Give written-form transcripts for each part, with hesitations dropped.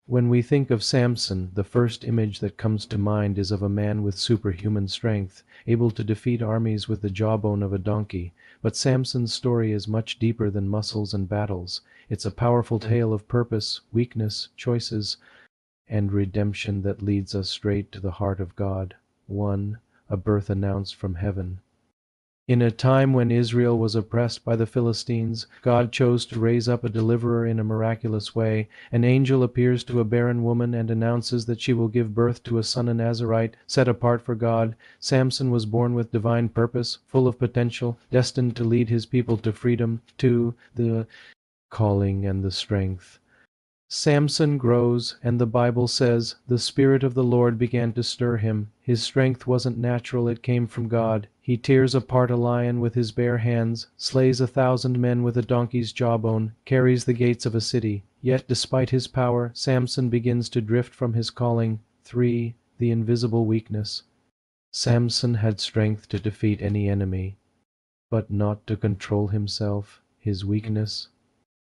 When we think of Samson, the first image that comes to mind is of a man with superhuman strength, able to defeat armies with the jawbone of a donkey. But Samson's story is much deeper than muscles and battles. It's a powerful tale of purpose, weakness, choices, and redemption that leads us straight to the heart of God. 1. A birth announced from heaven. In a time when Israel was oppressed by the Philistines, God chose to raise up a deliverer in a miraculous way. An angel appears to a barren woman and announces that she will give birth to a son, a Nazarite, set apart for God. Samson was born with divine purpose, full of potential, destined to lead his people to freedom. 2. The calling and the strength. Samson grows, and the Bible says, the Spirit of the Lord began to stir him. His strength wasn't natural, it came from God. He tears apart a lion with his bare hands, slays 1,000 men with a donkey's jawbone, carries the gates of a city. Yet despite his power, Samson begins to drift from his calling. 3. The invisible weakness. Samson had strength to defeat any enemy, but not to control himself. His weakness.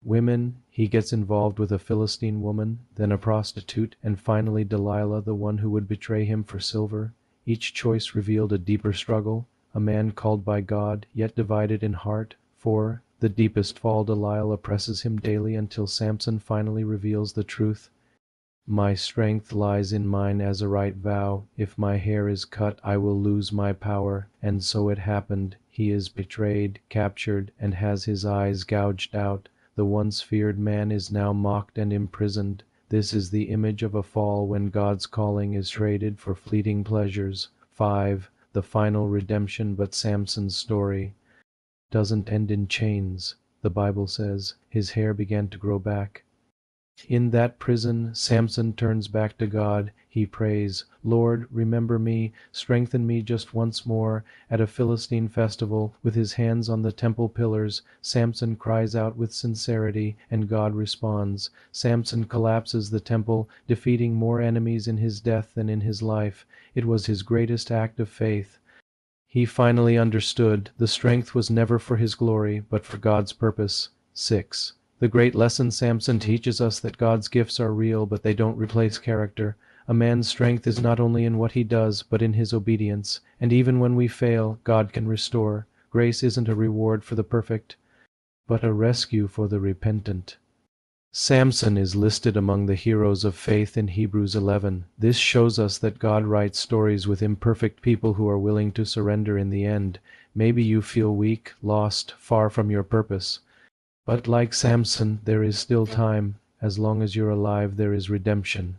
Women, he gets involved with a Philistine woman, then a prostitute, and finally Delilah, the one who would betray him for silver. Each choice revealed a deeper struggle, a man called by God, yet divided in heart. 4. The deepest fall. Delilah oppresses him daily until Samson finally reveals the truth. My strength lies in mine Nazarite vow. If my hair is cut, I will lose my power. And so it happened. He is betrayed, captured, and has his eyes gouged out. The once feared man is now mocked and imprisoned. This is the image of a fall when God's calling is traded for fleeting pleasures. 5. The final redemption. But Samson's story doesn't end in chains. The Bible says his hair began to grow back. In that prison, Samson turns back to God. He prays, Lord, remember me, strengthen me just once more. At a Philistine festival, with his hands on the temple pillars, Samson cries out with sincerity, and God responds. Samson collapses the temple, defeating more enemies in his death than in his life. It was his greatest act of faith. He finally understood the strength was never for his glory, but for God's purpose. 6. The great lesson. Samson teaches us that God's gifts are real, but they don't replace character. A man's strength is not only in what he does, but in his obedience. And even when we fail, God can restore. Grace isn't a reward for the perfect, but a rescue for the repentant. Samson is listed among the heroes of faith in Hebrews 11. This shows us that God writes stories with imperfect people who are willing to surrender in the end. Maybe you feel weak, lost, far from your purpose. But like Samson, there is still time. As long as you're alive, there is redemption.